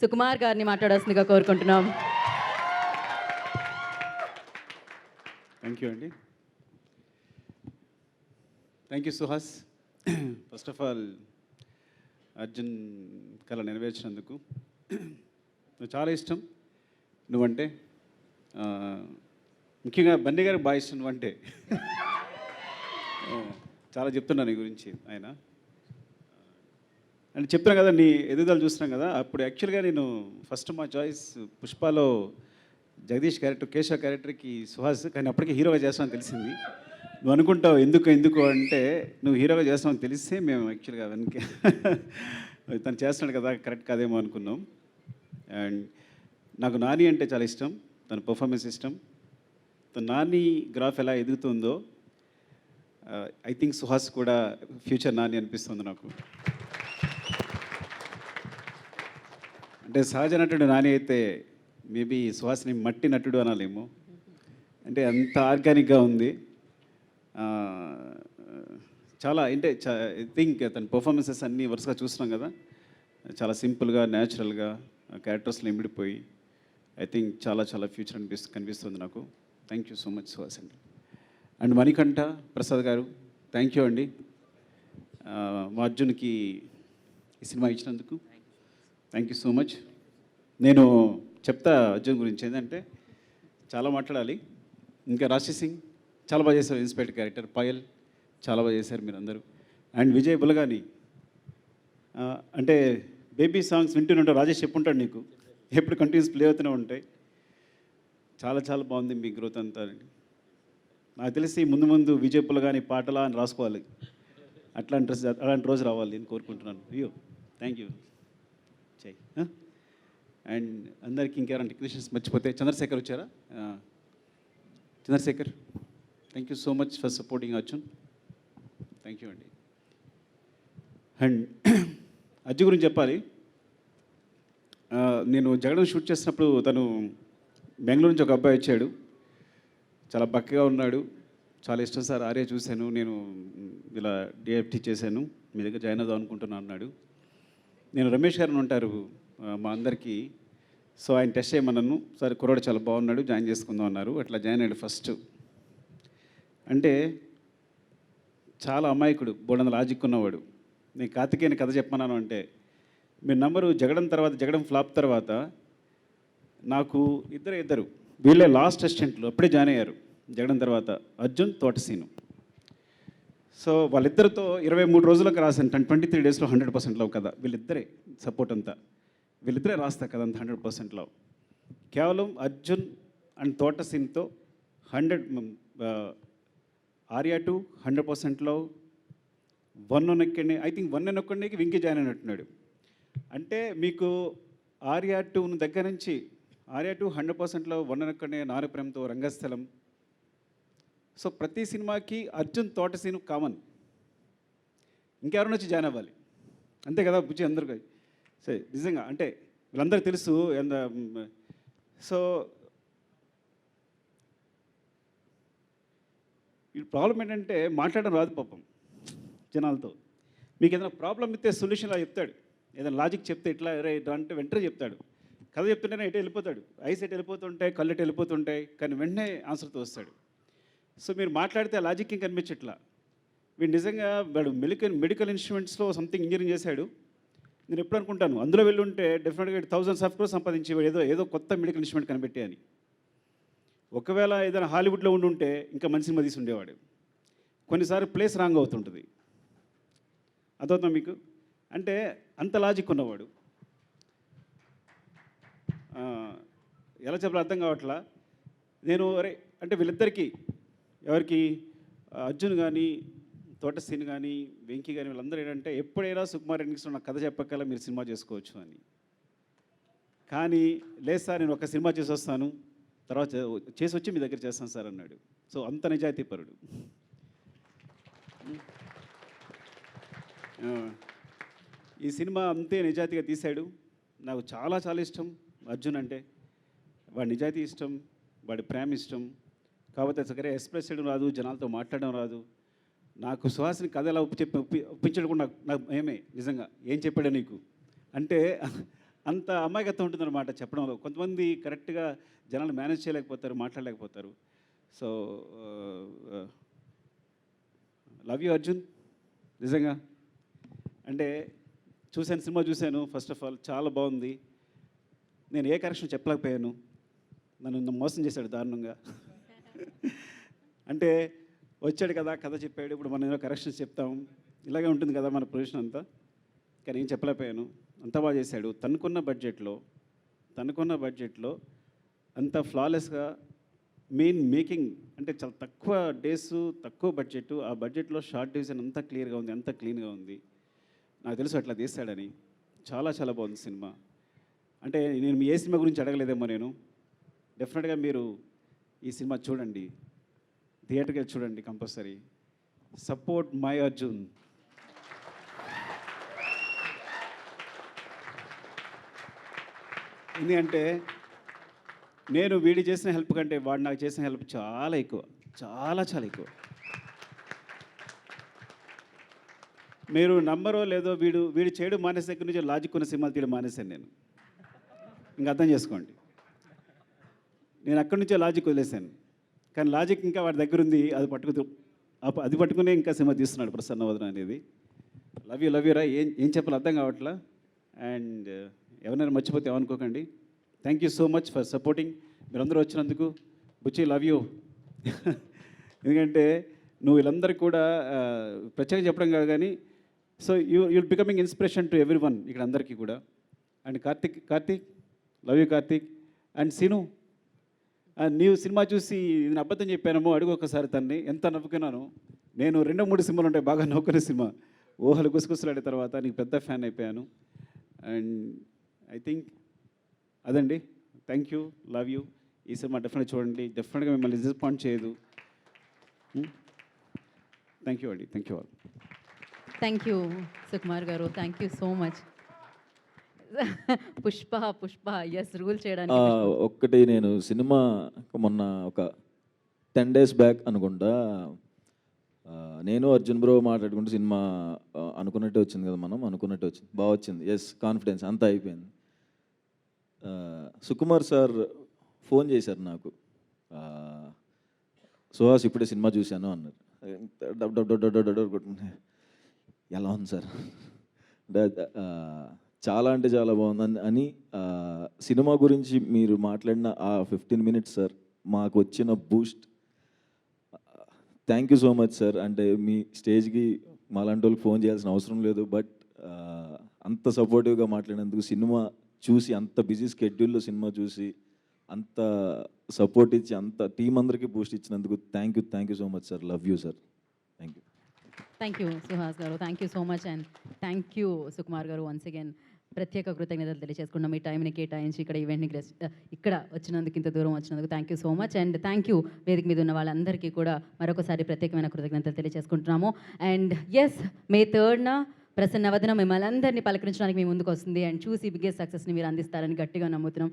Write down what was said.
సుకుమార్ గారిని మాట్లాడాల్సిందిగా కోరుకుంటున్నాం. థ్యాంక్ యూ అండి. Thank you Suhas. First of all Arjun కళ నెరవేర్చినందుకు నాకు చాలా ఇష్టం నువ్వంటే. ముఖ్యంగా బండి గారికి బాగా ఇష్టం నువ్వంటే. చాలా చెప్తున్నాను నీ గురించి ఆయన. అంటే చెప్తున్నాను కదా, నీ ఎదుగుదల చూస్తున్నాం కదా. అప్పుడు యాక్చువల్గా నేను ఫస్ట్ మా చాయిస్ పుష్పలో జగదీష్ క్యారెక్టర్, కేశవ క్యారెక్టర్కి సుహాస్, కానీ అప్పటికే హీరోగా చేస్తామని తెలిసింది. నువ్వు అనుకుంటావు ఎందుకు అంటే నువ్వు హీరోగా చేస్తామని తెలిస్తే మేము యాక్చువల్గా వెనక తను చేస్తున్నాడు కదా కరెక్ట్ కాదేమో అనుకున్నాం. అండ్ నాకు నాని అంటే చాలా ఇష్టం, తన పర్ఫార్మెన్స్ ఇష్టం. తన నాని గ్రాఫ్ ఎలా ఎదుగుతుందో ఐ థింక్ సుహాస్ కూడా ఫ్యూచర్ నాని అనిపిస్తుంది నాకు. అంటే సహజ నటుడు నాని అయితే మేబీ సుహాస్ని మట్టి నటుడు అనాలేమో. అంటే అంత ఆర్గానిక్గా ఉంది. చాలా అంటే ఐ థింక్ తన పర్ఫార్మెన్సెస్ అన్నీ వరుసగా చూస్తున్నాం కదా, చాలా సింపుల్గా న్యాచురల్గా క్యారెక్టర్స్లో ఇమిడిపోయి ఐ థింక్ చాలా చాలా ఫ్యూచర్ కనిపిస్తుంది నాకు. Thank you so much Suhas అండి. అండ్ మణికంఠ ప్రసాద్ గారు, థ్యాంక్ యూ అండి మా అర్జున్కి ఈ సినిమా ఇచ్చినందుకు. Thank you so much. నేను చెప్తా అర్జున్ గురించి ఏంటంటే చాలా మాట్లాడాలి. ఇంకా రాశి సింగ్ చాలా బాగా చేశారు, ఇన్స్పెక్టర్ క్యారెక్టర్. పాయల్ చాలా బాగా చేశారు మీరు అందరూ. అండ్ విజయ్ బులగాని అంటే బేబీ సాంగ్స్ వింటూనే ఉంటావు, రాజేష్ చెప్పుంటాడు నీకు, ఎప్పుడు కంటిన్యూస్ ప్లే అవుతూనే ఉంటాయి. చాలా చాలా బాగుంది మీ గ్రోత్ అంతా. నాకు తెలిసి ముందు ముందు విజయ్ బులగాని పాటలా అని రాసుకోవాలి. అలాంటి రోజు రావాలి నేను కోరుకుంటున్నాను. అయ్యో థ్యాంక్ యూ చెయ్. అండ్ అందరికీ ఇంకెవరైనా టెక్నీషియన్స్ మర్చిపోతే చంద్రశేఖర్ వచ్చారా? Chandrashekar, thank you so much for supporting Arjun. Thank you అండి. అండ్ అర్జున్ గురించి చెప్పాలి. నేను జగడం షూట్ చేసినప్పుడు తను బెంగళూరు నుంచి ఒక అబ్బాయి వచ్చాడు, చాలా బక్కగా ఉన్నాడు. చాలా ఇష్టం సార్ ఆర్య చూశాను, నేను ఇలా డిఎఫ్టీ చేశాను, మీ దగ్గర జాయిన్ అవుదాం అనుకుంటున్నాను అన్నాడు. నేను రమేష్ గారిని ఉంటారు మా అందరికీ, సో ఆయన టెస్ట్ చేయమన్నాను. సరే కుర్రాడు చాలా బాగున్నాడు, జాయిన్ చేసుకుందాం అన్నారు. అట్లా జాయిన్ అయ్యాడు ఫస్ట్. అంటే చాలా అమాయకుడు, బోడంత లాజిక్ ఉన్నవాడు. నేను కార్తికేయని కథ చెప్పమన్నాను అంటే మీరు నంబరు జగడం ఫ్లాప్ తర్వాత నాకు ఇద్దరు వీళ్ళే లాస్ట్ అసిస్టెంట్లు అప్పుడే జాయిన్ అయ్యారు జగడం తర్వాత, అర్జున్, తోటసీను. సో వాళ్ళిద్దరితో 23 రోజులకు రాశాను. 23 డేస్లో 100% లవ్ కదా. వీళ్ళిద్దరే సపోర్ట్ అంతా, వీళ్ళిద్దరే రాస్తా కదా అంత 100% లవ్. కేవలం అర్జున్ అండ్ తోటసీన్తో 100 ఆర్యా 2 100% లవ్. 1 ఒక్కడిని ఐ థింక్ 1 ఒక్కడికి వెంకీ జాయిన్ అయినట్టున్నాడు. అంటే మీకు ఆర్యా 2 దగ్గర నుంచి ఆర్యా 2 100% లవ్, 1 ఒక్కడిని నారు ప్రేమతో, రంగస్థలం. సో ప్రతి సినిమాకి అర్జున్ తోటసీను కామన్, ఇంకెవరైనా వచ్చి జాయిన్ అవ్వాలి అంతే కదా బుజ్జి అందరికీ. సరే నిజంగా అంటే వీళ్ళందరికీ తెలుసు. సో ఈ ప్రాబ్లం ఏంటంటే మాట్లాడడం రాదు పాపం జనాలతో. మీకు ఏదైనా ప్రాబ్లం ఇస్తే సొల్యూషన్ అలా చెప్తాడు, ఏదైనా లాజిక్ చెప్తే ఇట్లా ఇట్లా అంటే వెంటనే చెప్తాడు. కథ చెప్తుంటేనే ఎటు వెళ్ళిపోతాడు, ఐస్ ఎటు వెళ్ళిపోతుంటాయి, కళ్ళు ఎటు వెళ్ళిపోతుంటాయి, కానీ వెంటనే ఆన్సర్తో వస్తాడు. సో మీరు మాట్లాడితే ఆ లాజిక్ ఏం కనిపించట్లా. వీడు నిజంగా వాడు మెడికల్ ఇన్స్ట్రుమెంట్స్లో సంథింగ్ ఇంజనీరింగ్ చేశాడు. నేను ఎప్పుడు అనుకుంటాను అందులో వెళ్ళుంటే డెఫినెట్గా 1000 ఆఫ్ క్రోర్స్ సంపాదించేవాడు, ఏదో కొత్త మెడికల్ ఇన్స్ట్రుమెంట్ కనిపెట్టే అని. ఒకవేళ ఏదైనా హాలీవుడ్లో ఉండుంటే ఇంకా మంచి సినిమా తీసి ఉండేవాడు. కొన్నిసార్లు ప్లేస్ రాంగ్ అవుతుంటుంది, అదవుతాం మీకు. అంటే అంత లాజిక్ ఉన్నవాడు. ఎలా చెప్పాలో అర్థం కావట్లా. నేను అంటే వీళ్ళిద్దరికీ, ఎవరికి అర్జున్ కానీ తోటసీన్ కానీ వెంకీ కానీ వీళ్ళందరూ ఏంటంటే ఎప్పుడైనా సుకుమార్ ఎన్నికలో నాకు కథ చెప్పగల మీరు సినిమా చేసుకోవచ్చు అని. కానీ లేదు సార్ నేను ఒక సినిమా చేసి వస్తాను, తర్వాత చేసి వచ్చి మీ దగ్గర చేస్తాను సార్ అన్నాడు. సో అంత నిజాయితీ పరుడు. ఈ సినిమా అంతే నిజాయితీగా తీశాడు. నాకు చాలా చాలా ఇష్టం అర్జున్ అంటే. వాడి నిజాయితీ ఇష్టం, వాడి ప్రేమ ఇష్టం. కాకపోతే సరే ఎక్స్ప్రెస్ చేయడం రాదు, జనాలతో మాట్లాడడం రాదు. నాకు సుహాసిని కథ ఎలా ఒప్పించడం కూడా నాకు ఏమే నిజంగా ఏం చెప్పాడు నీకు అంటే అంత అమాయకత్వం ఉంటుందన్నమాట చెప్పడంలో. కొంతమంది కరెక్ట్గా జనాలు మేనేజ్ చేయలేకపోతారు, మాట్లాడలేకపోతారు. సో లవ్ యూ అర్జున్, నిజంగా. అంటే సినిమా చూశాను. ఫస్ట్ ఆఫ్ ఆల్ చాలా బాగుంది. నేను ఏ కరెక్షన్ చెప్పలేకపోయాను. నన్ను మోసం చేశాడు దారుణంగా. అంటే వచ్చాడు కదా, కథ చెప్పాడు, ఇప్పుడు మనం ఏదో కరెక్షన్స్ చెప్తాం, ఇలాగే ఉంటుంది కదా మన పొజిషన్ అంతా. కానీ ఏం చెప్పలేకపోయాను. అంత బాగా చేశాడు. తనకున్న బడ్జెట్లో అంత ఫ్లాలెస్గా మేకింగ్ అంటే చాలా తక్కువ డేస్, తక్కువ బడ్జెట్. ఆ బడ్జెట్లో షార్ట్ డివిజన్ అంతా క్లియర్గా ఉంది, అంతా క్లీన్గా ఉంది. నాకు తెలుసు అట్లా తీస్తాడని. చాలా చాలా బాగుంది సినిమా. అంటే నేను ఏ సినిమా గురించి అడగలేదేమో నేను. డెఫినెట్గా మీరు ఈ సినిమా చూడండి, థియేటర్కి వెళ్ళి చూడండి కంపల్సరీ. Support my Arjun. ఎందుకంటే నేను వీడి చేసిన హెల్ప్ కంటే వాడు నాకు చేసిన హెల్ప్ చాలా ఎక్కువ, చాలా చాలా ఎక్కువ. మీరు నమ్మరో లేదో, వీడు చేయడం మానేసే దగ్గర నుంచి లాజిక్ ఉన్న సినిమాలు తీయడం మానేశాను నేను. ఇంకా అర్థం చేసుకోండి. నేను అక్కడి నుంచే లాజిక్ వదిలేశాను. కానీ లాజిక్ ఇంకా వాడి దగ్గర ఉంది. అది పట్టుకునే ఇంకా సినిమా తీస్తున్నాడు ప్రసన్నవదన అనేది. లవ్ యూ రా. ఏం చెప్పాలో అర్థం కావట్లా. అండ్ ఎవరైనా మర్చిపోతే ఏమనుకోకండి. Thank you so much for supporting. మీరందరూ వచ్చినందుకు. Buchi love you. ఎందుకంటే నువ్వు వీళ్ళందరికీ కూడా ప్రత్యేకంగా చెప్పడం కాదు కానీ, so you'll becoming inspiration to everyone ఇక్కడ అందరికీ కూడా. And Karthik love you Karthik. And Seenu, నీవు సినిమా చూసి నేను అబద్ధం చెప్పానేమో అడుగు ఒకసారి తన్ని. ఎంత నవ్వుకున్నాను నేను. 2-3 సినిమాలు ఉంటాయి బాగా నవ్వుకునే సినిమా. ఊహలు గుసగుసలాడే తర్వాత నీకు పెద్ద ఫ్యాన్ అయిపోయాను. అండ్ ఐ థింక్ అదండి. Thank you, love you. ఈ సినిమా డెఫినెట్గా చూడండి. డెఫినెట్గా మిమ్మల్ని డిసప్పాయింట్ చేయదు. థ్యాంక్ యూ అండి. Thank you all. Thank you Sukumar గారు, thank you so much. Pushpa ఎస్, రూల్ చేయడానికి ఒక్కటి, నేను సినిమా మొన్న ఒక 10 days బ్యాక్ అనుకుంటా, నేను అర్జున్ బ్రో మాట్లాడుకుంటూ సినిమా అనుకున్నట్టే వచ్చింది కదా, మనం అనుకున్నట్టే వచ్చింది, బాగా వచ్చింది. ఎస్, కాన్ఫిడెన్స్ అంతా అయిపోయింది. సుకుమార్ సార్ ఫోన్ చేశారు నాకు, సుహాస్ ఇప్పుడే సినిమా చూశాను అన్నారు. ఎలా ఉంది సార్ అంటే చాలా అంటే చాలా బాగుంది అని. సినిమా గురించి మీరు మాట్లాడిన ఆ 15 minutes సార్ మాకు వచ్చిన Boost, thank you so much sir. అంటే మీ స్టేజ్కి మాలాంటి వాళ్ళకి ఫోన్ చేయాల్సిన అవసరం లేదు, బట్ అంత సపోర్టివ్గా మాట్లాడినందుకు, సినిమా చూసి అంత బిజీ స్కెడ్యూల్లో సినిమా చూసి అంత సపోర్ట్ ఇచ్చి అంత టీం అందరికీ బూస్ట్ ఇచ్చినందుకు thank you so much sir. Love you sir. Thank you. Thank you Suhas గారు, thank you so much. And thank you Sukumar గారు. వన్స్ అగైన్ ప్రత్యేక కృతజ్ఞతలు తెలియజేసుకున్నాం. మీ టైంని కేటాయించి ఇక్కడ ఈవెంట్ని ఇక్కడ వచ్చినందుకు, ఇంత దూరం వచ్చినందుకు thank you so much. And thank you వేదిక మీద ఉన్న వాళ్ళందరికీ కూడా మరొకసారి ప్రత్యేకమైన కృతజ్ఞతలు తెలియజేసుకుంటున్నాము. And yes, May 3rd Prasanna వదన మిమ్మల్ని అందరినీ పలకరించడానికి మీ ముందుకు వస్తుంది. అండ్ చూసి బిగ్గెస్ట్ సక్సెస్ని మీరు అందిస్తారని గట్టిగా నమ్ముతున్నాం.